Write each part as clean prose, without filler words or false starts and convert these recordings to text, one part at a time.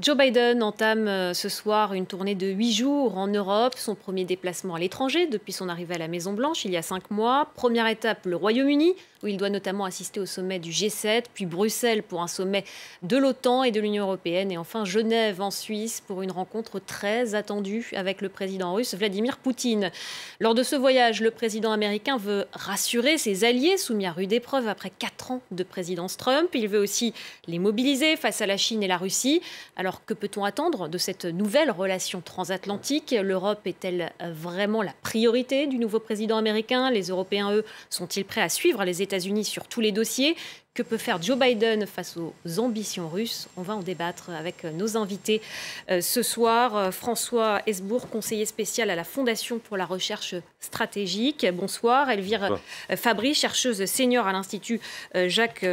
Joe Biden entame ce soir une tournée de 8 jours en Europe, son premier déplacement à l'étranger depuis son arrivée à la Maison-Blanche il y a 5 mois. Première étape, le Royaume-Uni, où il doit notamment assister au sommet du G7, puis Bruxelles pour un sommet de l'OTAN et de l'Union européenne, et enfin Genève en Suisse pour une rencontre très attendue avec le président russe Vladimir Poutine. Lors de ce voyage, le président américain veut rassurer ses alliés soumis à rude épreuve après 4 ans de présidence Trump. Il veut aussi les mobiliser face à la Chine et la Russie. Alors, que peut-on attendre de cette nouvelle relation transatlantique? L'Europe est-elle vraiment la priorité du nouveau président américain? Les Européens, eux, sont-ils prêts à suivre les États-Unis sur tous les dossiers? Que peut faire Joe Biden face aux ambitions russes? On va en débattre avec nos invités ce soir. François Hesbourg, conseiller spécial à la Fondation pour la recherche stratégique. Bonsoir. Elvire Fabry, chercheuse senior à l'Institut Jacques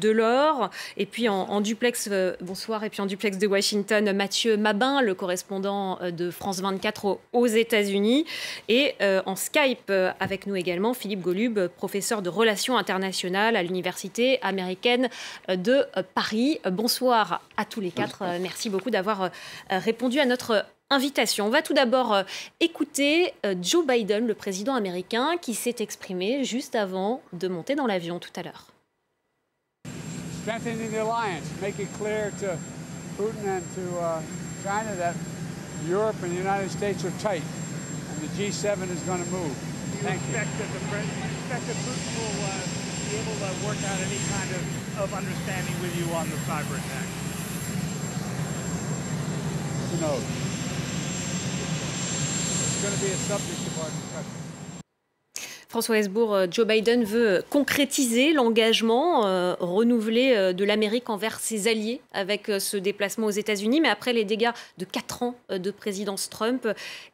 Delors. Et puis en duplex, bonsoir. Et puis en duplex de Washington, Mathieu Mabin, le correspondant de France 24 aux États-Unis. Et en Skype avec nous également, Philippe Golub, professeur de relations internationales à l'Université américaine de Paris. Bonsoir à tous les quatre. Merci beaucoup d'avoir répondu à notre invitation. On va tout d'abord écouter Joe Biden, le président américain, qui s'est exprimé juste avant de monter dans l'avion tout à l'heure. Strengthening the alliance, make it clear to Putin and to China that Europe and the United States are tight and the G7 is going to move. Thank you. Expect that Putin will be able to work out any kind of understanding with you on the cyber attack? Who knows? It's going to be a subject of our discussion. François Hesbourg, Joe Biden veut concrétiser l'engagement renouvelé de l'Amérique envers ses alliés avec ce déplacement aux États-Unis. Mais après les dégâts de 4 ans de présidence Trump,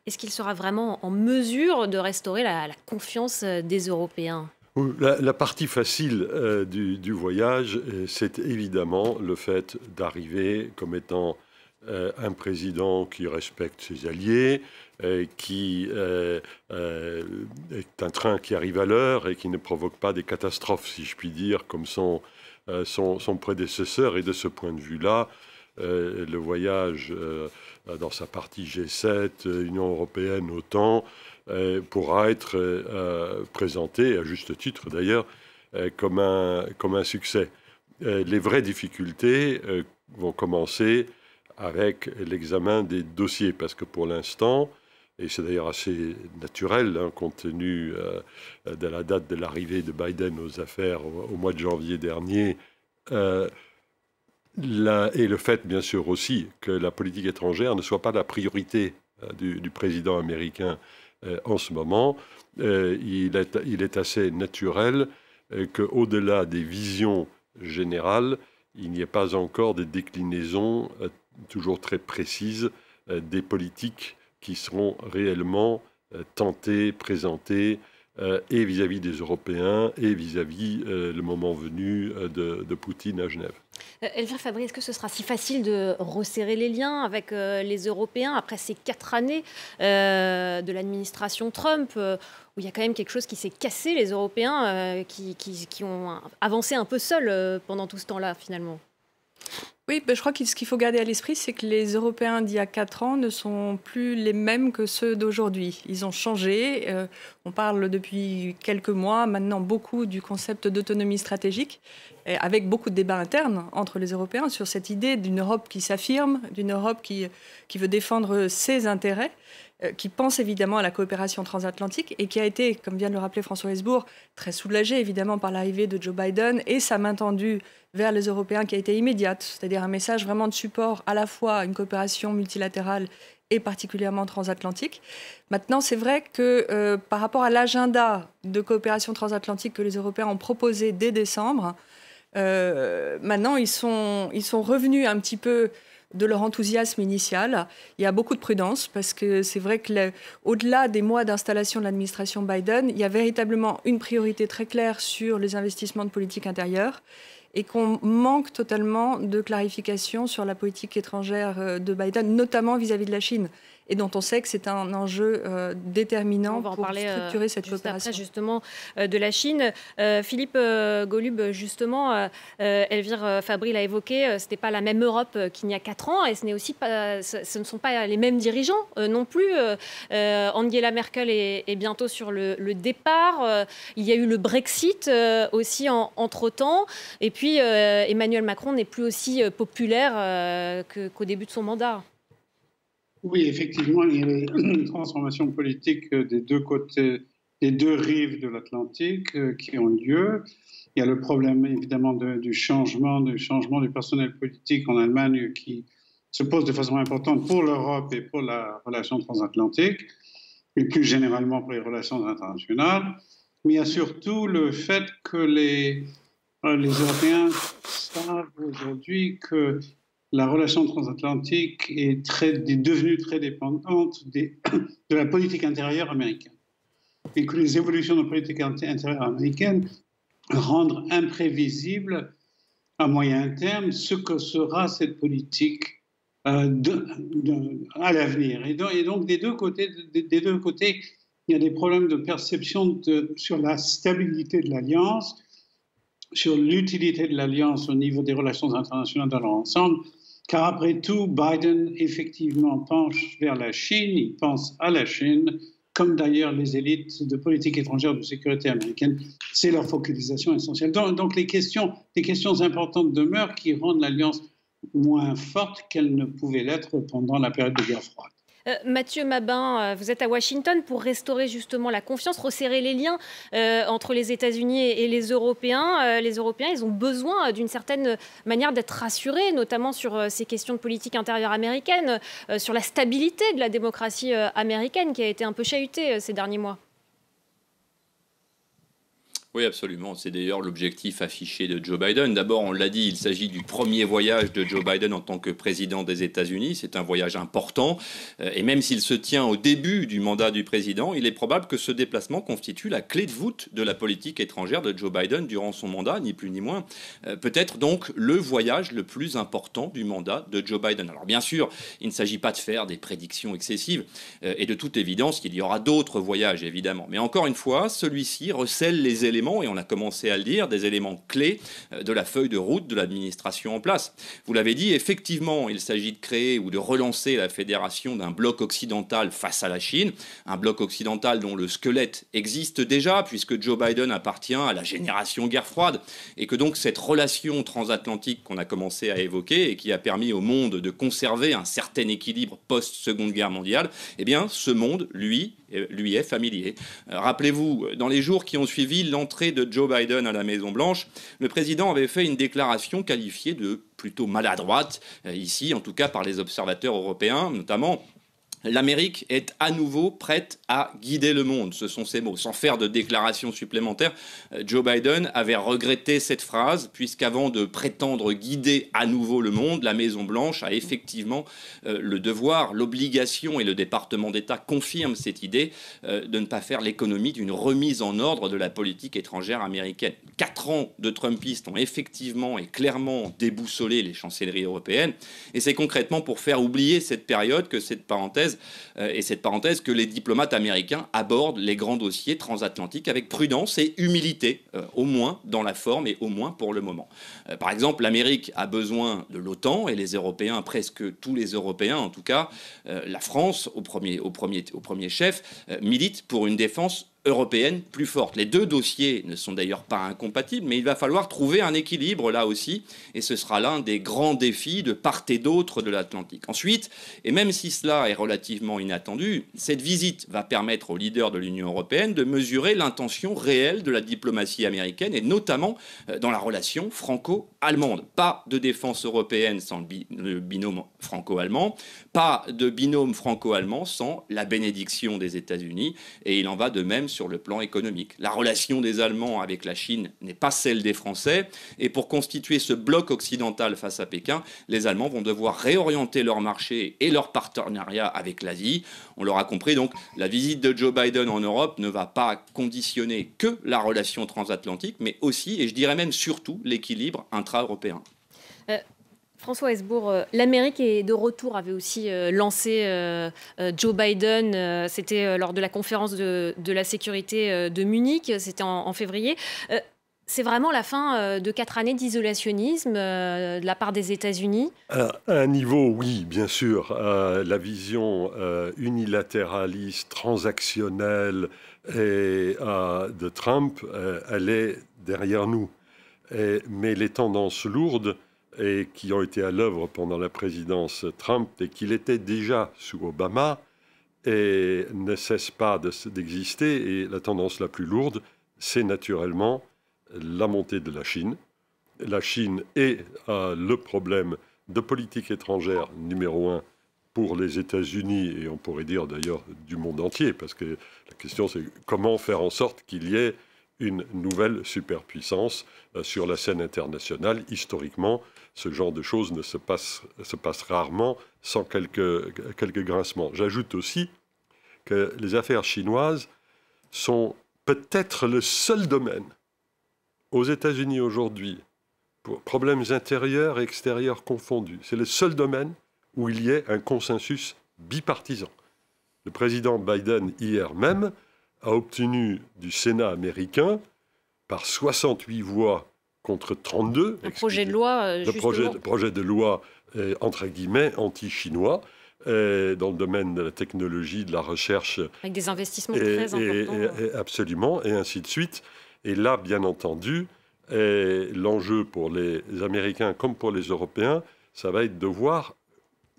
est-ce qu'il sera vraiment en mesure de restaurer la confiance des Européens ? La partie facile du voyage, c'est évidemment le fait d'arriver comme étant un président qui respecte ses alliés, qui est un train qui arrive à l'heure et qui ne provoque pas des catastrophes, si je puis dire, comme son prédécesseur. Et de ce point de vue-là, le voyage dans sa partie G7, Union européenne, OTAN, pourra être présenté, à juste titre d'ailleurs, comme un succès. Les vraies difficultés vont commencer avec l'examen des dossiers, parce que pour l'instant, et c'est d'ailleurs assez naturel, compte tenu de la date de l'arrivée de Biden aux affaires au mois de janvier dernier, et le fait, bien sûr, aussi que la politique étrangère ne soit pas la priorité du président américain en ce moment, il est assez naturel qu'au-delà des visions générales, il n'y ait pas encore des déclinaisons toujours très précises des politiques qui seront réellement tentées, présentées, et vis-à-vis des Européens et vis-à-vis, le moment venu, de Poutine à Genève. Elvire Fabry, est-ce que ce sera si facile de resserrer les liens avec les Européens après ces 4 années de l'administration Trump, où il y a quand même quelque chose qui s'est cassé, les Européens qui ont avancé un peu seuls pendant tout ce temps-là, finalement? Oui, je crois que ce qu'il faut garder à l'esprit, c'est que les Européens d'il y a 4 ans ne sont plus les mêmes que ceux d'aujourd'hui. Ils ont changé. On parle depuis quelques mois maintenant beaucoup du concept d'autonomie stratégique, avec beaucoup de débats internes entre les Européens sur cette idée d'une Europe qui s'affirme, d'une Europe qui veut défendre ses intérêts, qui pense évidemment à la coopération transatlantique et qui a été, comme vient de le rappeler François Hesbourg, très soulagé évidemment par l'arrivée de Joe Biden et sa main tendue vers les Européens qui a été immédiate, c'est-à-dire un message vraiment de support à la fois à une coopération multilatérale et particulièrement transatlantique. Maintenant, c'est vrai que par rapport à l'agenda de coopération transatlantique que les Européens ont proposé dès décembre, maintenant ils sont revenus un petit peu de leur enthousiasme initial. Il y a beaucoup de prudence parce que c'est vrai que au-delà des mois d'installation de l'administration Biden, il y a véritablement une priorité très claire sur les investissements de politique intérieure et qu'on manque totalement de clarification sur la politique étrangère de Biden, notamment vis-à-vis de la Chine. et dont on sait que c'est un enjeu déterminant pour structurer cette coopération. Après, justement, de la Chine. Philippe Golub, justement, Elvire Fabry l'a évoqué, ce n'est pas la même Europe qu'il y a 4 ans et ce ne sont pas les mêmes dirigeants non plus. Angela Merkel est bientôt sur le départ. Il y a eu le Brexit aussi entre-temps. Et puis, Emmanuel Macron n'est plus aussi populaire qu'au début de son mandat. Oui, effectivement, il y a une transformation politique des deux côtés, des deux rives de l'Atlantique qui ont lieu. Il y a le problème évidemment du changement du personnel politique en Allemagne qui se pose de façon importante pour l'Europe et pour la relation transatlantique, et plus généralement pour les relations internationales. Mais il y a surtout le fait que les Européens savent aujourd'hui que la relation transatlantique est devenue très dépendante de la politique intérieure américaine. Et que les évolutions de la politique intérieure américaine rendent imprévisible à moyen terme ce que sera cette politique à l'avenir. Et donc des deux côtés, il y a des problèmes de perception sur la stabilité de l'alliance, sur l'utilité de l'alliance au niveau des relations internationales dans leur ensemble, car après tout, Biden effectivement penche vers la Chine, il pense à la Chine, comme d'ailleurs les élites de politique étrangère de sécurité américaine, c'est leur focalisation essentielle. Donc les questions importantes demeurent qui rendent l'alliance moins forte qu'elle ne pouvait l'être pendant la période de guerre froide. Mathieu Mabin, vous êtes à Washington pour restaurer justement la confiance, resserrer les liens entre les États-Unis et les Européens. Les Européens, ils ont besoin d'une certaine manière d'être rassurés, notamment sur ces questions de politique intérieure américaine, sur la stabilité de la démocratie américaine qui a été un peu chahutée ces derniers mois. Oui, absolument. C'est d'ailleurs l'objectif affiché de Joe Biden. D'abord, on l'a dit, il s'agit du premier voyage de Joe Biden en tant que président des États-Unis. C'est un voyage important. Et même s'il se tient au début du mandat du président, il est probable que ce déplacement constitue la clé de voûte de la politique étrangère de Joe Biden durant son mandat, ni plus ni moins. Peut-être donc le voyage le plus important du mandat de Joe Biden. Alors bien sûr, il ne s'agit pas de faire des prédictions excessives. Et de toute évidence qu'il y aura d'autres voyages, évidemment. Mais encore une fois, celui-ci recèle les éléments, et on a commencé à le dire, des éléments clés de la feuille de route de l'administration en place. Vous l'avez dit, effectivement, il s'agit de créer ou de relancer la fédération d'un bloc occidental face à la Chine, un bloc occidental dont le squelette existe déjà, puisque Joe Biden appartient à la génération guerre froide, et que donc cette relation transatlantique qu'on a commencé à évoquer et qui a permis au monde de conserver un certain équilibre post-Seconde Guerre mondiale, eh bien, ce monde, lui est familier. Rappelez-vous, dans les jours qui ont suivi l'entrée de Joe Biden à la Maison-Blanche, le président avait fait une déclaration qualifiée de plutôt maladroite, ici en tout cas par les observateurs européens, notamment. L'Amérique est à nouveau prête à guider le monde. Ce sont ces mots. Sans faire de déclaration supplémentaire, Joe Biden avait regretté cette phrase, puisqu'avant de prétendre guider à nouveau le monde, la Maison-Blanche a effectivement le devoir, l'obligation, et le département d'État confirme cette idée, de ne pas faire l'économie d'une remise en ordre de la politique étrangère américaine. 4 ans de Trumpistes ont effectivement et clairement déboussolé les chancelleries européennes, et c'est concrètement pour faire oublier cette période que cette parenthèse que les diplomates américains abordent les grands dossiers transatlantiques avec prudence et humilité, au moins dans la forme et au moins pour le moment. Par exemple, l'Amérique a besoin de l'OTAN et les Européens, presque tous les Européens en tout cas, la France au premier chef, milite pour une défense européenne plus forte. Les deux dossiers ne sont d'ailleurs pas incompatibles, mais il va falloir trouver un équilibre là aussi, et ce sera l'un des grands défis de part et d'autre de l'Atlantique. Ensuite, et même si cela est relativement inattendu, cette visite va permettre aux leaders de l'Union européenne de mesurer l'intention réelle de la diplomatie américaine, et notamment dans la relation franco-allemande. Pas de défense européenne sans le binôme franco-allemand, pas de binôme franco-allemand sans la bénédiction des États-Unis, et il en va de même sur le plan économique. La relation des Allemands avec la Chine n'est pas celle des Français, et pour constituer ce bloc occidental face à Pékin, les Allemands vont devoir réorienter leur marché et leur partenariat avec l'Asie. On l'aura compris, donc la visite de Joe Biden en Europe ne va pas conditionner que la relation transatlantique, mais aussi, et je dirais même surtout, l'équilibre intra-européen. François Hesbourg, l'Amérique est de retour, avait aussi lancé Joe Biden. C'était lors de la conférence de la sécurité de Munich, c'était en février. C'est vraiment la fin de 4 années d'isolationnisme de la part des États-Unis? À un niveau, oui, bien sûr. La vision unilatéraliste, transactionnelle de Trump, elle est derrière nous. Mais les tendances lourdes et qui ont été à l'œuvre pendant la présidence Trump et qu'il était déjà sous Obama et ne cessent pas d'exister. Et la tendance la plus lourde, c'est naturellement la montée de la Chine. La Chine est le problème de politique étrangère numéro 1 pour les États-Unis et on pourrait dire d'ailleurs du monde entier, parce que la question c'est comment faire en sorte qu'il y ait une nouvelle superpuissance sur la scène internationale. Historiquement, ce genre de choses se passe rarement sans quelques grincements. J'ajoute aussi que les affaires chinoises sont peut-être le seul domaine aux États-Unis aujourd'hui, pour problèmes intérieurs et extérieurs confondus, c'est le seul domaine où il y ait un consensus bipartisan. Le président Biden, hier même, a obtenu du Sénat américain, par 68 voix contre 32, un projet de loi, le projet de loi, entre guillemets, anti-chinois, dans le domaine de la technologie, de la recherche. Avec des investissements très importants. Absolument, et ainsi de suite. Et là, bien entendu, l'enjeu pour les Américains comme pour les Européens, ça va être de voir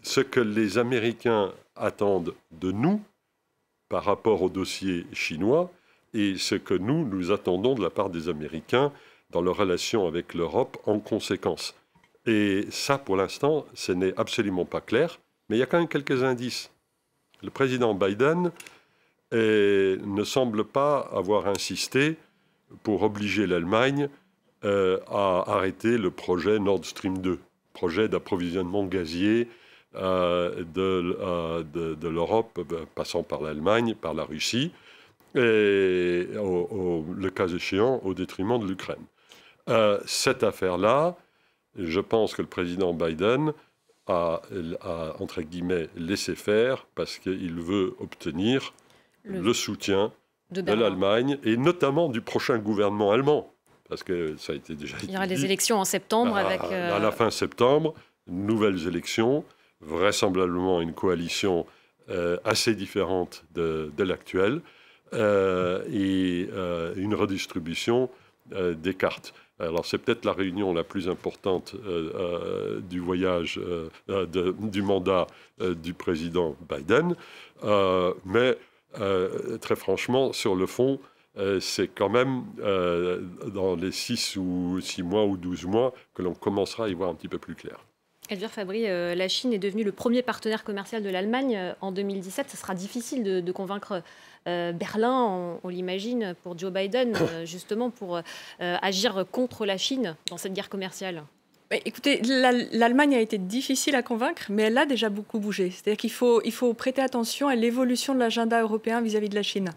ce que les Américains attendent de nous par rapport au dossier chinois et ce que nous attendons de la part des Américains dans leur relation avec l'Europe en conséquence. Et ça, pour l'instant, ce n'est absolument pas clair, mais il y a quand même quelques indices. Le président Biden ne semble pas avoir insisté pour obliger l'Allemagne à arrêter le projet Nord Stream 2, projet d'approvisionnement gazier de l'Europe, passant par l'Allemagne, par la Russie, et le cas échéant au détriment de l'Ukraine. Cette affaire-là, je pense que le président Biden a entre guillemets, laissé faire parce qu'il veut obtenir le soutien de l'Allemagne et notamment du prochain gouvernement allemand. Parce que ça a été déjà dit. Il y aura des élections en septembre à la fin septembre, nouvelles élections, vraisemblablement une coalition assez différente de l'actuelle et une redistribution des cartes. Alors c'est peut-être la réunion la plus importante du voyage, du mandat du président Biden, mais très franchement, sur le fond, c'est quand même dans les 6 mois ou 12 mois que l'on commencera à y voir un petit peu plus clair. Elvire Fabry, la Chine est devenue le premier partenaire commercial de l'Allemagne en 2017. Ce sera difficile de convaincre Berlin, on l'imagine, pour Joe Biden, justement pour agir contre la Chine dans cette guerre commerciale. Écoutez, l'Allemagne a été difficile à convaincre, mais elle a déjà beaucoup bougé. C'est-à-dire qu'il faut prêter attention à l'évolution de l'agenda européen vis-à-vis de la Chine.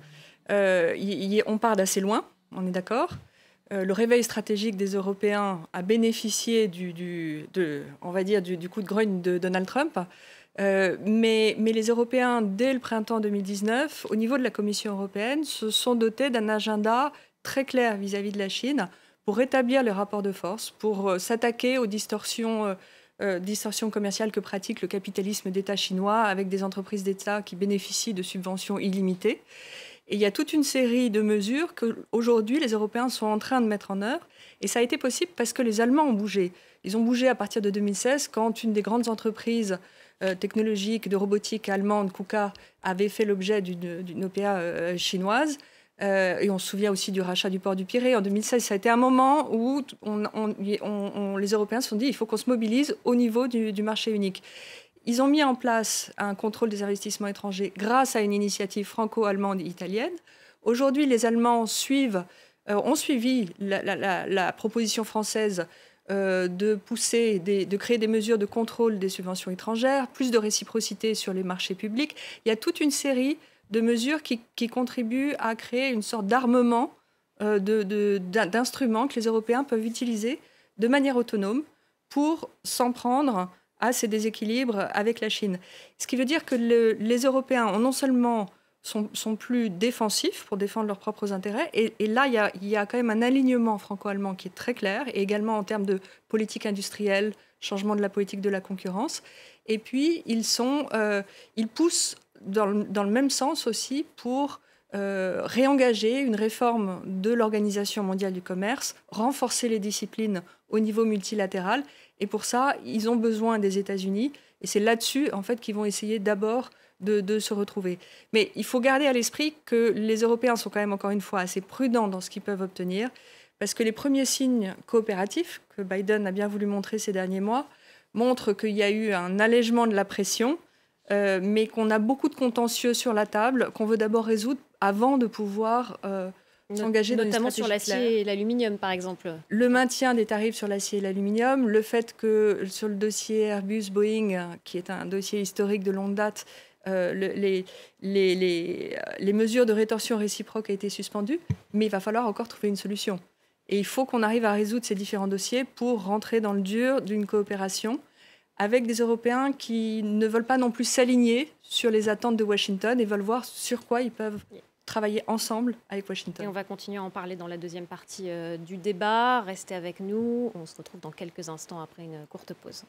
On part d'assez loin, on est d'accord. Le réveil stratégique des Européens a bénéficié du coup de grogne de Donald Trump. Mais les Européens, dès le printemps 2019, au niveau de la Commission européenne, se sont dotés d'un agenda très clair vis-à-vis de la Chine pour rétablir les rapports de force, pour s'attaquer aux distorsions commerciales que pratique le capitalisme d'État chinois avec des entreprises d'État qui bénéficient de subventions illimitées. Et il y a toute une série de mesures qu'aujourd'hui les Européens sont en train de mettre en œuvre. Et ça a été possible parce que les Allemands ont bougé. Ils ont bougé à partir de 2016 quand une des grandes entreprises technologiques de robotique allemande, KUKA, avait fait l'objet d'une OPA chinoise. Et on se souvient aussi du rachat du port du Pirée. En 2016, ça a été un moment où les Européens se sont dit qu'il faut qu'on se mobilise au niveau du marché unique. Ils ont mis en place un contrôle des investissements étrangers grâce à une initiative franco-allemande et italienne. Aujourd'hui, les Allemands ont suivi la proposition française de créer des mesures de contrôle des subventions étrangères, plus de réciprocité sur les marchés publics. Il y a toute une série de mesures qui contribuent à créer une sorte d'armement d'instruments que les Européens peuvent utiliser de manière autonome pour s'en prendre à ces déséquilibres avec la Chine. Ce qui veut dire que les Européens non seulement sont plus défensifs pour défendre leurs propres intérêts, et là, il y a quand même un alignement franco-allemand qui est très clair, et également en termes de politique industrielle, changement de la politique de la concurrence. Et puis, ils poussent dans le même sens aussi pour réengager une réforme de l'Organisation mondiale du commerce, renforcer les disciplines au niveau multilatéral. Et pour ça, ils ont besoin des États-Unis. Et c'est là-dessus, en fait, qu'ils vont essayer d'abord de se retrouver. Mais il faut garder à l'esprit que les Européens sont quand même, encore une fois, assez prudents dans ce qu'ils peuvent obtenir, parce que les premiers signes coopératifs que Biden a bien voulu montrer ces derniers mois montrent qu'il y a eu un allègement de la pression, mais qu'on a beaucoup de contentieux sur la table, qu'on veut d'abord résoudre avant de pouvoir s'engager dans notamment sur l'acier et l'aluminium, par exemple. Le maintien des tarifs sur l'acier et l'aluminium, le fait que sur le dossier Airbus-Boeing, qui est un dossier historique de longue date, les mesures de rétorsion réciproque ont été suspendues, mais il va falloir encore trouver une solution. Et il faut qu'on arrive à résoudre ces différents dossiers pour rentrer dans le dur d'une coopération avec des Européens qui ne veulent pas non plus s'aligner sur les attentes de Washington et veulent voir sur quoi ils peuvent travailler ensemble avec Washington. Et on va continuer à en parler dans la deuxième partie du débat. Restez avec nous. On se retrouve dans quelques instants après une courte pause.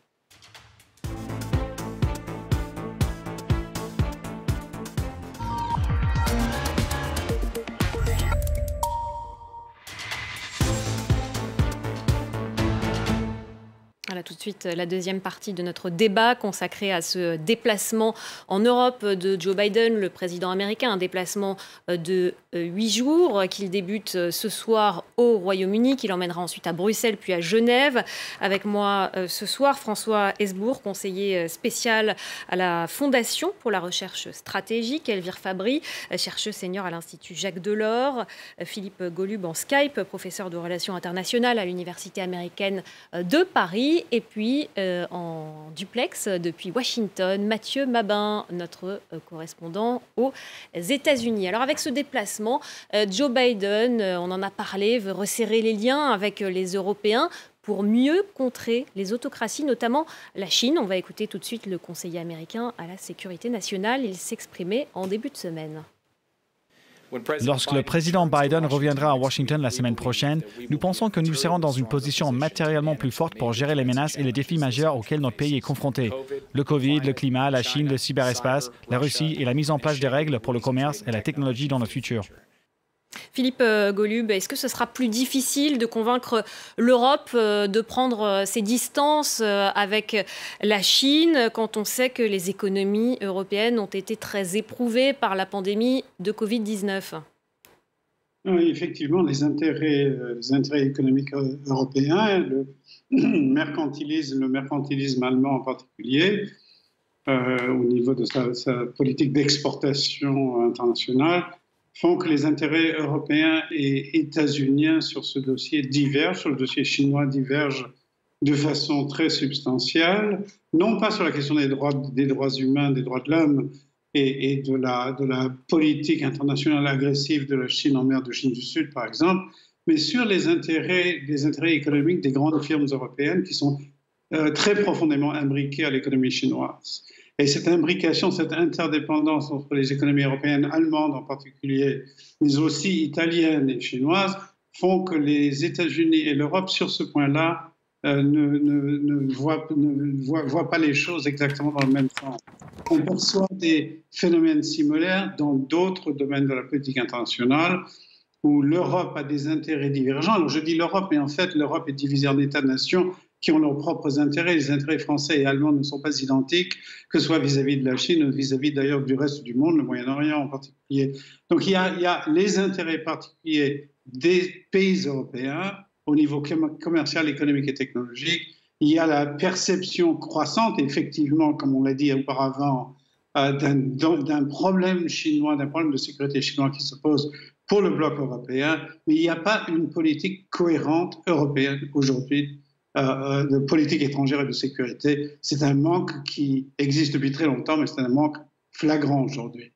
Voilà tout de suite la deuxième partie de notre débat consacré à ce déplacement en Europe de Joe Biden, le président américain, un déplacement de 8 jours qu'il débute ce soir au Royaume-Uni, qu'il emmènera ensuite à Bruxelles puis à Genève. Avec moi ce soir, François Hesbourg, conseiller spécial à la Fondation pour la recherche stratégique, Elvire Fabry, chercheuse senior à l'Institut Jacques Delors, Philippe Golub en Skype, professeur de relations internationales à l'Université américaine de Paris. Et puis, en duplex, depuis Washington, Mathieu Mabin, notre correspondant aux États-Unis. Alors, avec ce déplacement, Joe Biden, on en a parlé, veut resserrer les liens avec les Européens pour mieux contrer les autocraties, notamment la Chine. On va écouter tout de suite le conseiller américain à la sécurité nationale. Il s'exprimait en début de semaine. Lorsque le président Biden reviendra à Washington la semaine prochaine, nous pensons que nous serons dans une position matériellement plus forte pour gérer les menaces et les défis majeurs auxquels notre pays est confronté. Le Covid, le climat, la Chine, le cyberespace, la Russie et la mise en place des règles pour le commerce et la technologie dans le futur. Philippe Golub, est-ce que ce sera plus difficile de convaincre l'Europe de prendre ses distances avec la Chine quand on sait que les économies européennes ont été très éprouvées par la pandémie de Covid-19 ? Oui, effectivement, les intérêts économiques européens, le mercantilisme allemand en particulier, au niveau de sa politique d'exportation internationale, font que les intérêts européens et états-uniens sur ce dossier divergent, sur le dossier chinois divergent de façon très substantielle, non pas sur la question des droits humains, des droits de l'homme et de la politique internationale agressive de la Chine en mer de Chine du Sud, par exemple, mais sur les intérêts économiques des grandes firmes européennes qui sont très profondément imbriquées à l'économie chinoise. Et cette imbrication, cette interdépendance entre les économies européennes, allemandes en particulier, mais aussi italiennes et chinoises, font que les États-Unis et l'Europe, sur ce point-là, ne voient pas les choses exactement dans le même sens. On perçoit des phénomènes similaires dans d'autres domaines de la politique internationale, où l'Europe a des intérêts divergents. Alors je dis l'Europe, mais en fait, l'Europe est divisée en États-nations qui ont leurs propres intérêts. Les intérêts français et allemands ne sont pas identiques, que ce soit vis-à-vis de la Chine ou vis-à-vis d'ailleurs du reste du monde, le Moyen-Orient en particulier. Donc il y a les intérêts particuliers des pays européens au niveau commercial, économique et technologique. Il y a la perception croissante, effectivement, comme on l'a dit auparavant, d'un problème chinois, d'un problème de sécurité chinois qui se pose pour le bloc européen, mais il n'y a pas une politique cohérente européenne aujourd'hui de politique étrangère et de sécurité. C'est un manque qui existe depuis très longtemps, mais c'est un manque flagrant aujourd'hui.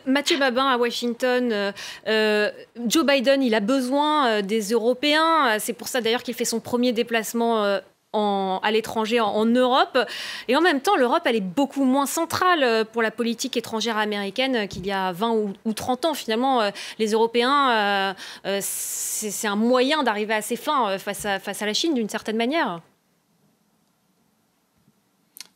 Mathieu Mabin, à Washington, Joe Biden, il a besoin des Européens. C'est pour ça d'ailleurs qu'il fait son premier déplacement à l'étranger, en Europe. Et en même temps, l'Europe, elle est beaucoup moins centrale pour la politique étrangère américaine qu'il y a 20 ou 30 ans. Finalement, les Européens, c'est un moyen d'arriver à ses fins face à la Chine, d'une certaine manière.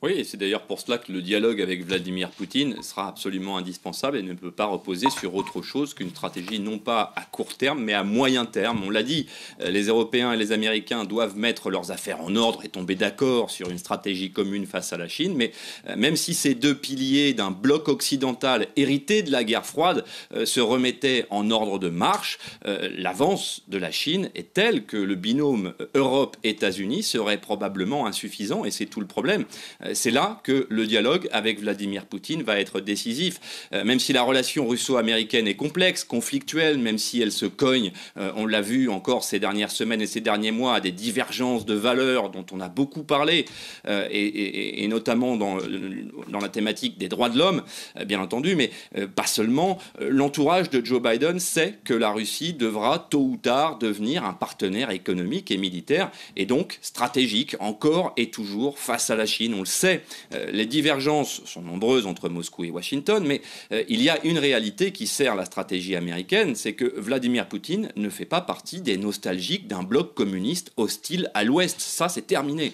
Oui, et c'est d'ailleurs pour cela que le dialogue avec Vladimir Poutine sera absolument indispensable et ne peut pas reposer sur autre chose qu'une stratégie non pas à court terme, mais à moyen terme. On l'a dit, les Européens et les Américains doivent mettre leurs affaires en ordre et tomber d'accord sur une stratégie commune face à la Chine. Mais même si ces deux piliers d'un bloc occidental hérité de la guerre froide se remettaient en ordre de marche, l'avance de la Chine est telle que le binôme Europe-États-Unis serait probablement insuffisant, et c'est tout le problème. C'est là que le dialogue avec Vladimir Poutine va être décisif. Même si la relation russo-américaine est complexe, conflictuelle, même si elle se cogne, on l'a vu encore ces dernières semaines et ces derniers mois, à des divergences de valeurs dont on a beaucoup parlé, et notamment dans la thématique des droits de l'homme, bien entendu, mais pas seulement. L'entourage de Joe Biden sait que la Russie devra tôt ou tard devenir un partenaire économique et militaire, et donc stratégique, encore et toujours, face à la Chine. On le sait, les divergences sont nombreuses entre Moscou et Washington, mais il y a une réalité qui sert la stratégie américaine, c'est que Vladimir Poutine ne fait pas partie des nostalgiques d'un bloc communiste hostile à l'Ouest. Ça, c'est terminé.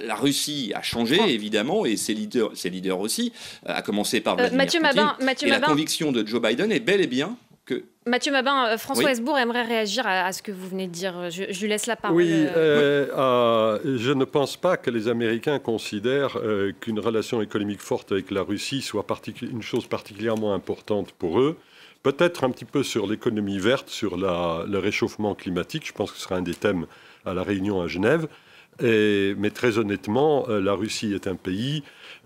La Russie a changé, évidemment, et ses leaders aussi, à commencer par Vladimir Poutine. La conviction de Joe Biden est bel et bien que... Mathieu Mabin, François Hesbourg aimerait réagir à ce que vous venez de dire. Je lui laisse la parole. Oui, je ne pense pas que les Américains considèrent qu'une relation économique forte avec la Russie soit une chose particulièrement importante pour eux. Peut-être un petit peu sur l'économie verte, sur le réchauffement climatique. Je pense que ce sera un des thèmes à la réunion à Genève. Mais très honnêtement, la Russie est un pays,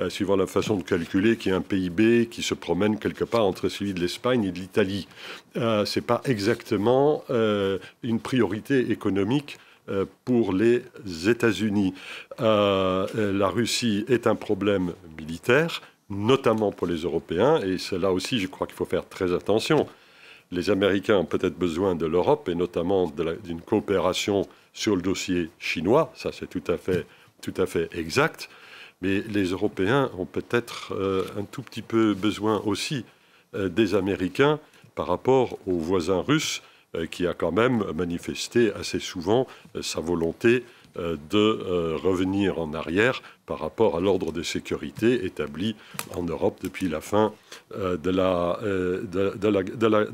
suivant la façon de calculer, qui est un PIB qui se promène quelque part entre celui de l'Espagne et de l'Italie. Ce n'est pas exactement une priorité économique pour les États-Unis. La Russie est un problème militaire, notamment pour les Européens, et c'est là aussi, je crois qu'il faut faire très attention. Les Américains ont peut-être besoin de l'Europe, et notamment d'une coopération sur le dossier chinois, ça c'est tout à fait exact, mais les Européens ont peut-être un tout petit peu besoin aussi des Américains par rapport aux voisins russes, qui a quand même manifesté assez souvent sa volonté de revenir en arrière par rapport à l'ordre de sécurité établi en Europe depuis la fin de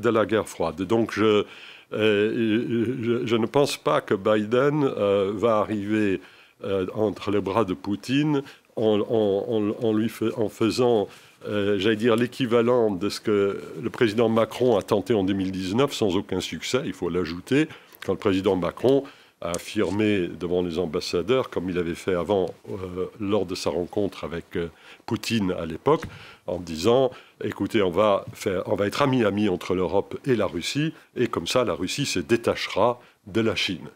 la guerre froide. Donc je ne pense pas que Biden va arriver entre les bras de Poutine en faisant, j'allais dire, l'équivalent de ce que le président Macron a tenté en 2019 sans aucun succès, il faut l'ajouter, quand le président Macron a affirmé devant les ambassadeurs, comme il avait fait avant lors de sa rencontre avec Poutine à l'époque, en disant « Écoutez, on va être ami-ami entre l'Europe et la Russie, et comme ça, la Russie se détachera de la Chine. »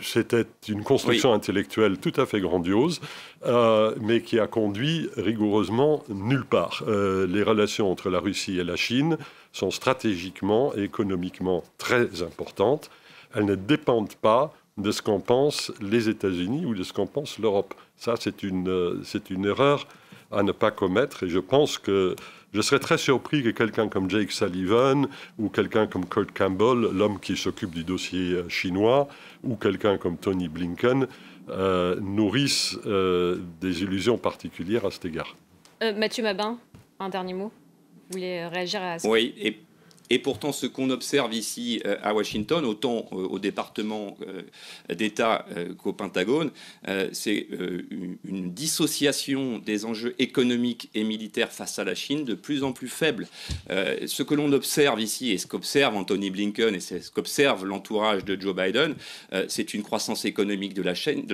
C'était une construction intellectuelle tout à fait grandiose, mais qui a conduit rigoureusement nulle part. Les relations entre la Russie et la Chine sont stratégiquement et économiquement très importantes. Elles ne dépendent pas de ce qu'en pensent les États-Unis ou de ce qu'en pense l'Europe. Ça, c'est une erreur à ne pas commettre, et je pense que je serais très surpris que quelqu'un comme Jake Sullivan ou quelqu'un comme Kurt Campbell, l'homme qui s'occupe du dossier chinois, ou quelqu'un comme Tony Blinken nourrissent des illusions particulières à cet égard. Mathieu Mabin, un dernier mot. Vous voulez réagir à ça? Oui, et pourtant, ce qu'on observe ici à Washington, autant au département d'État qu'au Pentagone, c'est une dissociation des enjeux économiques et militaires face à la Chine de plus en plus faible. Ce que l'on observe ici, et ce qu'observe Anthony Blinken, et c'est ce qu'observe l'entourage de Joe Biden, c'est une croissance économique de la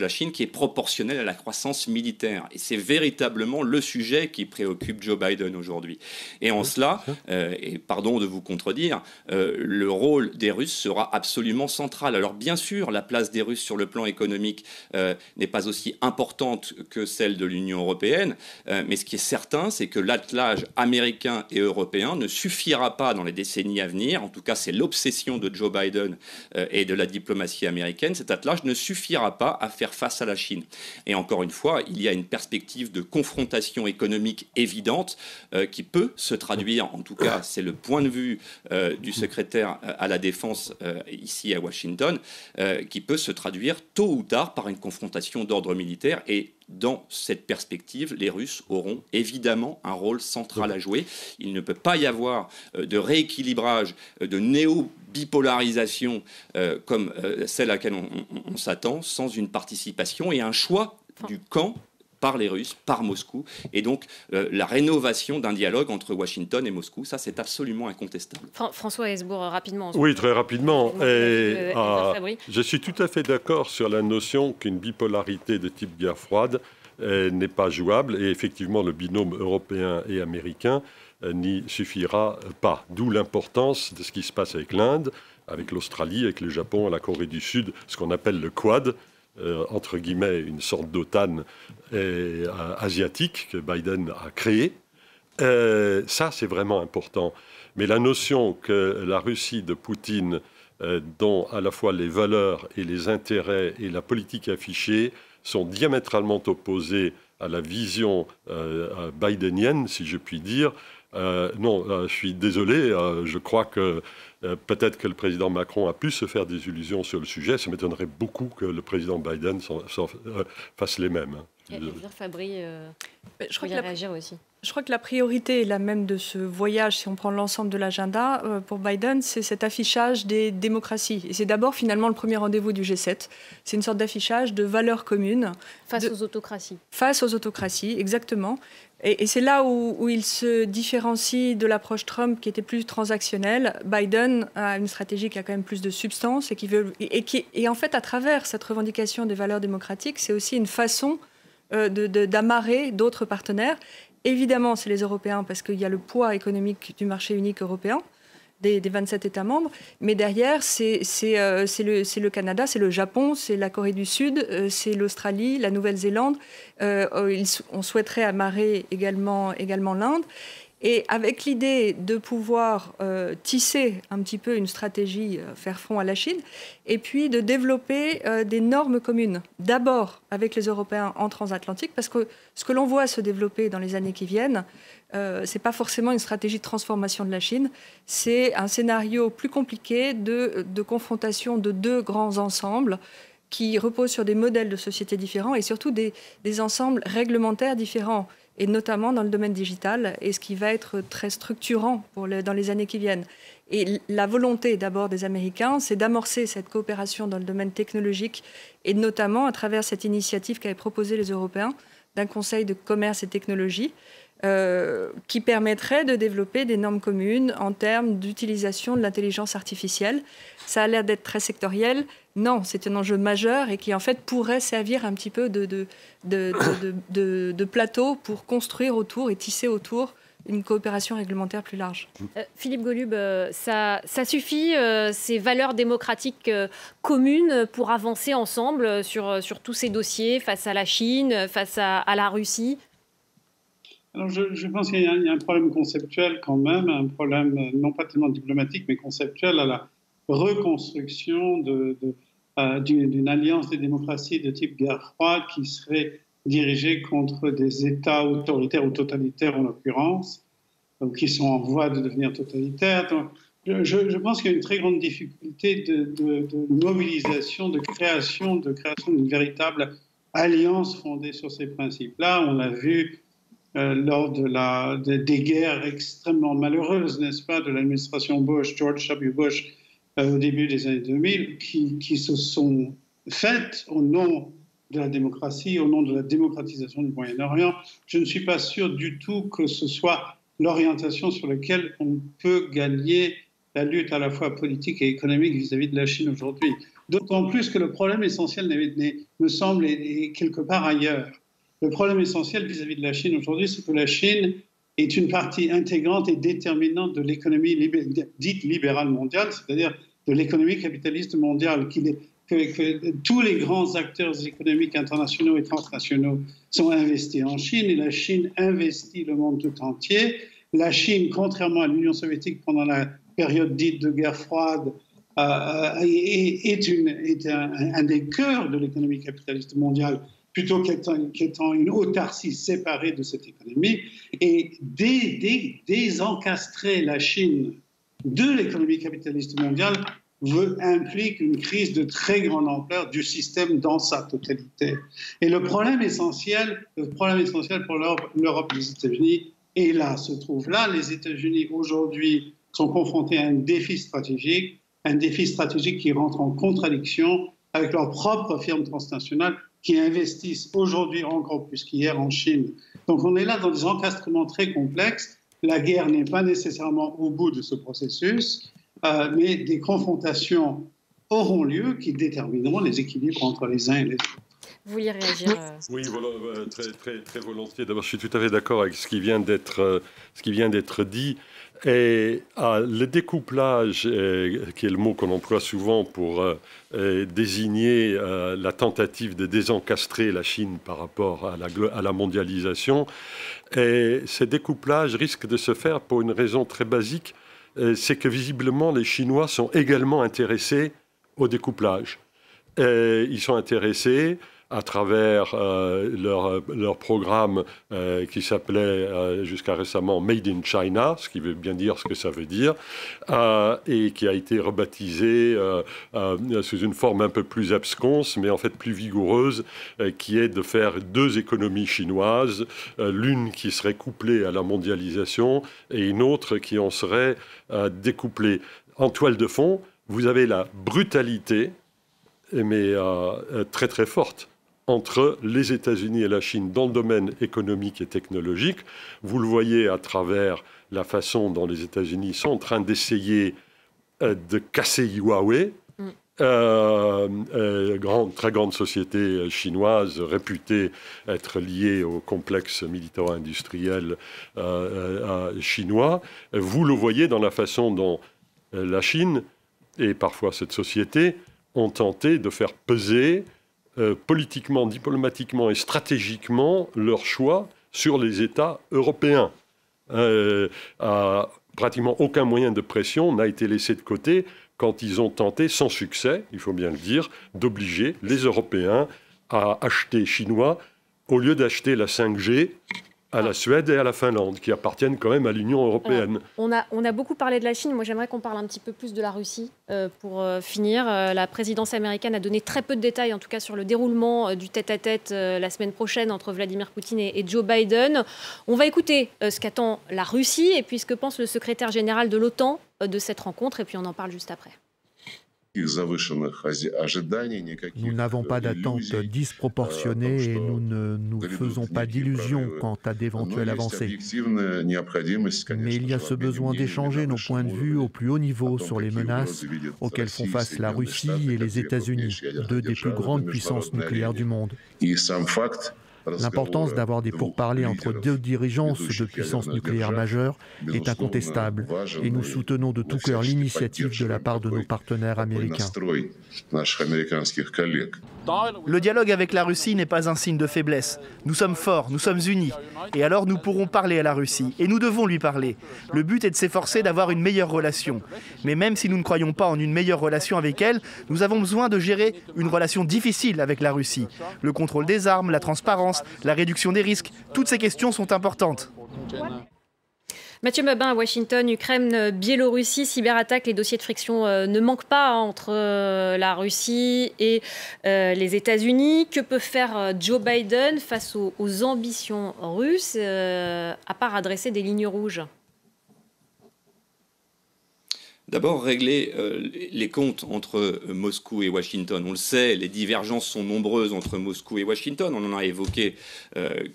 Chine qui est proportionnelle à la croissance militaire. Et c'est véritablement le sujet qui préoccupe Joe Biden aujourd'hui. Et en cela, et pardon de vous contredire, contredire, le rôle des Russes sera absolument central. Alors bien sûr, la place des Russes sur le plan économique n'est pas aussi importante que celle de l'Union européenne, mais ce qui est certain, c'est que l'attelage américain et européen ne suffira pas dans les décennies à venir. En tout cas, c'est l'obsession de Joe Biden et de la diplomatie américaine. Cet attelage ne suffira pas à faire face à la Chine. Et encore une fois, il y a une perspective de confrontation économique évidente qui peut se traduire, en tout cas, c'est le point de vue du secrétaire à la Défense ici à Washington, qui peut se traduire tôt ou tard par une confrontation d'ordre militaire. Et dans cette perspective, les Russes auront évidemment un rôle central à jouer. Il ne peut pas y avoir de rééquilibrage, de néo-bipolarisation comme celle à laquelle on s'attend, sans une participation et un choix du camp par les Russes, par Moscou, et donc la rénovation d'un dialogue entre Washington et Moscou, ça c'est absolument incontestable. François Hesbourg, rapidement. Oui, très rapidement. Je suis tout à fait d'accord sur la notion qu'une bipolarité de type guerre froide n'est pas jouable, et effectivement le binôme européen et américain n'y suffira pas. D'où l'importance de ce qui se passe avec l'Inde, avec l'Australie, avec le Japon, la Corée du Sud, ce qu'on appelle le Quad, entre guillemets, une sorte d'OTAN asiatique que Biden a créée. Ça, c'est vraiment important. Mais la notion que la Russie de Poutine, dont à la fois les valeurs et les intérêts et la politique affichée sont diamétralement opposés à la vision bidenienne, si je puis dire, non, je suis désolé, je crois que peut-être que le président Macron a pu se faire des illusions sur le sujet. Ça m'étonnerait beaucoup que le président Biden fasse les mêmes. Fabry, je crois réagir aussi. Je crois que la priorité est la même de ce voyage, si on prend l'ensemble de l'agenda, pour Biden, c'est cet affichage des démocraties. Et c'est d'abord finalement le premier rendez-vous du G7. C'est une sorte d'affichage de valeurs communes. Face aux autocraties. Face aux autocraties, exactement. Et c'est là où il se différencie de l'approche Trump qui était plus transactionnelle. Biden a une stratégie qui a quand même plus de substance et en fait, à travers cette revendication des valeurs démocratiques, c'est aussi une façon d'amarrer d'autres partenaires. Évidemment, c'est les Européens parce qu'il y a le poids économique du marché unique européen, des 27 États membres. Mais derrière, c'est le Canada, c'est le Japon, c'est la Corée du Sud, c'est l'Australie, la Nouvelle-Zélande. On souhaiterait amarrer également l'Inde. Et avec l'idée de pouvoir tisser un petit peu une stratégie, faire front à la Chine, et puis de développer des normes communes. D'abord avec les Européens en transatlantique, parce que ce que l'on voit se développer dans les années qui viennent, ce n'est pas forcément une stratégie de transformation de la Chine, c'est un scénario plus compliqué de confrontation de deux grands ensembles qui reposent sur des modèles de société différents et surtout des ensembles réglementaires différents, et notamment dans le domaine digital, et ce qui va être très structurant dans les années qui viennent. Et la volonté d'abord des Américains, c'est d'amorcer cette coopération dans le domaine technologique, et notamment à travers cette initiative qu'avaient proposée les Européens d'un conseil de commerce et technologie, qui permettrait de développer des normes communes en termes d'utilisation de l'intelligence artificielle. Ça a l'air d'être très sectoriel. Non, c'est un enjeu majeur et qui en fait pourrait servir un petit peu de plateau pour construire autour et tisser autour une coopération réglementaire plus large. Philippe Golub, ça suffit, ces valeurs démocratiques communes pour avancer ensemble sur tous ces dossiers face à la Chine, face à la Russie? Alors je pense qu'il y a un problème conceptuel quand même, un problème non pas tellement diplomatique mais conceptuel à la reconstruction d'une alliance des démocraties de type guerre froide qui serait dirigée contre des États autoritaires ou totalitaires en l'occurrence, qui sont en voie de devenir totalitaires. Donc, je pense qu'il y a une très grande difficulté de mobilisation, de création d'une véritable alliance fondée sur ces principes-là. On l'a vu lors des guerres extrêmement malheureuses, n'est-ce pas, de l'administration Bush, George W. Bush, au début des années 2000, qui se sont faites au nom de la démocratie, au nom de la démocratisation du Moyen-Orient. Je ne suis pas sûr du tout que ce soit l'orientation sur laquelle on peut gagner la lutte à la fois politique et économique vis-à-vis de la Chine aujourd'hui. D'autant plus que le problème essentiel, me semble, est quelque part ailleurs. Le problème essentiel vis-à-vis de la Chine aujourd'hui, c'est que la Chine est une partie intégrante et déterminante de l'économie dite libérale mondiale, c'est-à-dire de l'économie capitaliste mondiale, que tous les grands acteurs économiques internationaux et transnationaux sont investis en Chine, et la Chine investit le monde tout entier. La Chine, contrairement à l'Union soviétique pendant la période dite de guerre froide, est un des cœurs de l'économie capitaliste mondiale, plutôt qu'étant une autarcie séparée de cette économie. Et désencastrer la Chine de l'économie capitaliste mondiale implique une crise de très grande ampleur du système dans sa totalité. Et le problème essentiel pour l'Europe et les États-Unis, et là, se trouve là, les États-Unis aujourd'hui sont confrontés à un défi stratégique qui rentre en contradiction avec leurs propres firmes transnationales qui investissent aujourd'hui encore plus qu'hier en Chine. Donc on est là dans des encastrements très complexes. La guerre n'est pas nécessairement au bout de ce processus, mais des confrontations auront lieu qui détermineront les équilibres entre les uns et les autres. Vous vouliez réagir Oui, voilà, très volontiers. D'abord, je suis tout à fait d'accord avec ce qui vient d'être dit. Et le découplage, qui est le mot qu'on emploie souvent pour désigner la tentative de désencastrer la Chine par rapport à la mondialisation, et ce découplage risque de se faire pour une raison très basique, c'est que visiblement les Chinois sont également intéressés au découplage. Ils sont intéressés à travers leur programme qui s'appelait jusqu'à récemment Made in China, ce qui veut bien dire ce que ça veut dire, et qui a été rebaptisé sous une forme un peu plus absconse, mais en fait plus vigoureuse, qui est de faire deux économies chinoises, l'une qui serait couplée à la mondialisation et une autre qui en serait découplée. En toile de fond, vous avez la brutalité, mais très très forte, entre les États-Unis et la Chine dans le domaine économique et technologique. Vous le voyez à travers la façon dont les États-Unis sont en train d'essayer de casser Huawei, très grande société chinoise réputée être liée au complexe militaro-industriel chinois. Vous le voyez dans la façon dont la Chine et parfois cette société ont tenté de faire peser politiquement, diplomatiquement et stratégiquement leur choix sur les États européens. Pratiquement aucun moyen de pression n'a été laissé de côté quand ils ont tenté, sans succès, il faut bien le dire, d'obliger les Européens à acheter chinois au lieu d'acheter la 5G à la Suède et à la Finlande, qui appartiennent quand même à l'Union européenne. Alors, on a beaucoup parlé de la Chine. Moi, j'aimerais qu'on parle un petit peu plus de la Russie pour finir. La présidence américaine a donné très peu de détails, en tout cas sur le déroulement du tête-à-tête la semaine prochaine entre Vladimir Poutine et Joe Biden. On va écouter ce qu'attend la Russie et puis ce que pense le secrétaire général de l'OTAN de cette rencontre, et puis on en parle juste après. Nous n'avons pas d'attentes disproportionnées et nous ne nous faisons pas d'illusions quant à d'éventuelles avancées. Mais il y a ce besoin d'échanger nos points de vue au plus haut niveau sur les menaces auxquelles font face la Russie et les États-Unis, deux des plus grandes puissances nucléaires du monde. L'importance d'avoir des pourparlers entre deux dirigeants de puissances nucléaires majeures est incontestable et nous soutenons de tout cœur l'initiative de la part de nos partenaires américains. Le dialogue avec la Russie n'est pas un signe de faiblesse. Nous sommes forts, nous sommes unis. Et alors nous pourrons parler à la Russie. Et nous devons lui parler. Le but est de s'efforcer d'avoir une meilleure relation. Mais même si nous ne croyons pas en une meilleure relation avec elle, nous avons besoin de gérer une relation difficile avec la Russie. Le contrôle des armes, la transparence, la réduction des risques, toutes ces questions sont importantes. Mathieu Mabin à Washington, Ukraine, Biélorussie, cyberattaque, les dossiers de friction ne manquent pas entre la Russie et les États-Unis. Que peut faire Joe Biden face aux ambitions russes, à part adresser des lignes rouges ? D'abord, régler les comptes entre Moscou et Washington. On le sait, les divergences sont nombreuses entre Moscou et Washington. On en a évoqué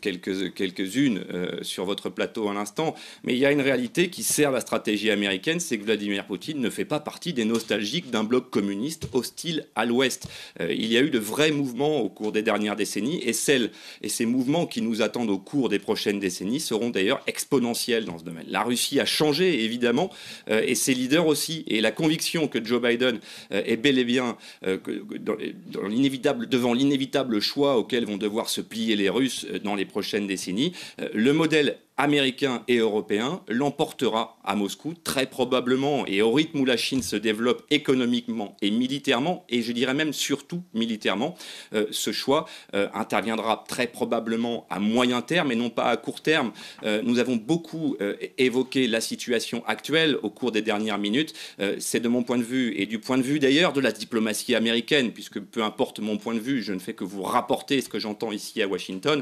quelques-unes sur votre plateau à l'instant. Mais il y a une réalité qui sert la stratégie américaine, c'est que Vladimir Poutine ne fait pas partie des nostalgiques d'un bloc communiste hostile à l'Ouest. Il y a eu de vrais mouvements au cours des dernières décennies et ces mouvements qui nous attendent au cours des prochaines décennies seront d'ailleurs exponentiels dans ce domaine. La Russie a changé, évidemment, et ses leaders aussi. Et la conviction que Joe Biden est bel et bien devant l'inévitable choix auquel vont devoir se plier les Russes dans les prochaines décennies, le modèle américain et européen l'emportera à Moscou très probablement, et au rythme où la Chine se développe économiquement et militairement, et je dirais même surtout militairement, ce choix interviendra très probablement à moyen terme et non pas à court terme. Nous avons beaucoup évoqué la situation actuelle au cours des dernières minutes. C'est de mon point de vue et du point de vue d'ailleurs de la diplomatie américaine, puisque peu importe mon point de vue, je ne fais que vous rapporter ce que j'entends ici à Washington.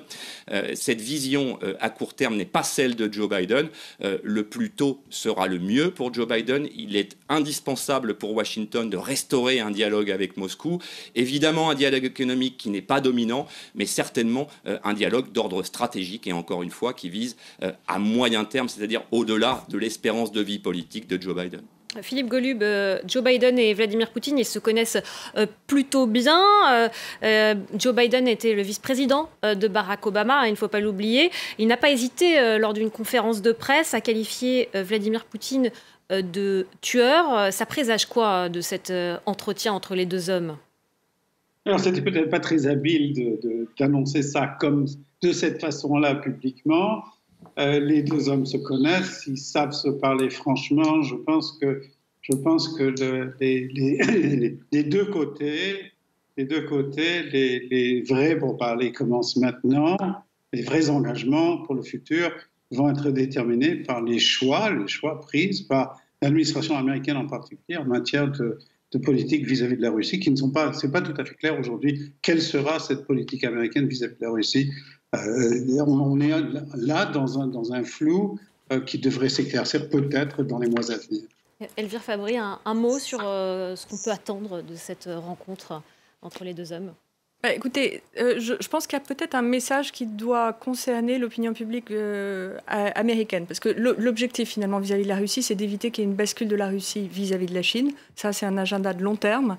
Cette vision à court terme n'est pas celle de Joe Biden. Le plus tôt sera le mieux pour Joe Biden. Il est indispensable pour Washington de restaurer un dialogue avec Moscou. Évidemment, un dialogue économique qui n'est pas dominant, mais certainement un dialogue d'ordre stratégique et encore une fois qui vise à moyen terme, c'est-à-dire au-delà de l'espérance de vie politique de Joe Biden. Philippe Golub, Joe Biden et Vladimir Poutine, ils se connaissent plutôt bien. Joe Biden était le vice-président de Barack Obama, il ne faut pas l'oublier. Il n'a pas hésité, lors d'une conférence de presse, à qualifier Vladimir Poutine de tueur. Ça présage quoi de cet entretien entre les deux hommes? Alors, c'était peut-être pas très habile d'annoncer ça comme de cette façon-là publiquement. Les deux hommes se connaissent, ils savent se parler franchement. Je pense que des deux côtés, les vrais pourparlers commencent maintenant. Les vrais engagements pour le futur vont être déterminés par les choix pris par l'administration américaine en particulier en matière de politique vis-à-vis de la Russie, qui ne sont pas, c'est pas tout à fait clair aujourd'hui. Quelle sera cette politique américaine vis-à-vis de la Russie? On est là dans un flou qui devrait s'éclaircir peut-être dans les mois à venir. Elvire Fabry, un mot sur ce qu'on peut attendre de cette rencontre entre les deux hommes? Écoutez, je pense qu'il y a peut-être un message qui doit concerner l'opinion publique américaine. Parce que l'objectif, finalement, vis-à-vis de la Russie, c'est d'éviter qu'il y ait une bascule de la Russie vis-à-vis de la Chine. Ça, c'est un agenda de long terme.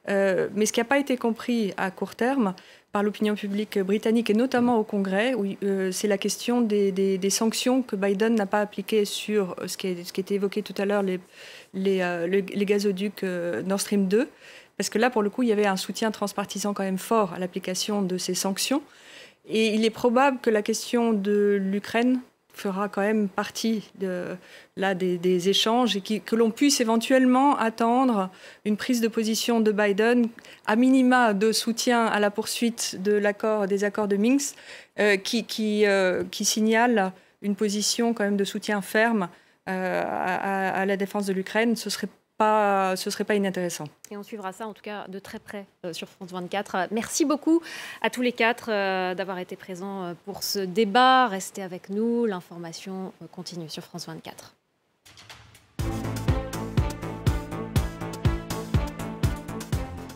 Mais ce qui n'a pas été compris à court terme par l'opinion publique britannique, et notamment au Congrès, c'est la question des sanctions que Biden n'a pas appliquées sur ce qui était évoqué tout à l'heure, les gazoducs Nord Stream 2. Parce que là, pour le coup, il y avait un soutien transpartisan quand même fort à l'application de ces sanctions. Et il est probable que la question de l'Ukraine fera quand même partie des échanges et que l'on puisse éventuellement attendre une prise de position de Biden, à minima de soutien à la poursuite des accords de Minsk, qui signale une position quand même de soutien ferme à la défense de l'Ukraine. Ce serait pas inintéressant. Et on suivra ça en tout cas de très près sur France 24. Merci beaucoup à tous les quatre d'avoir été présents pour ce débat. Restez avec nous, l'information continue sur France 24.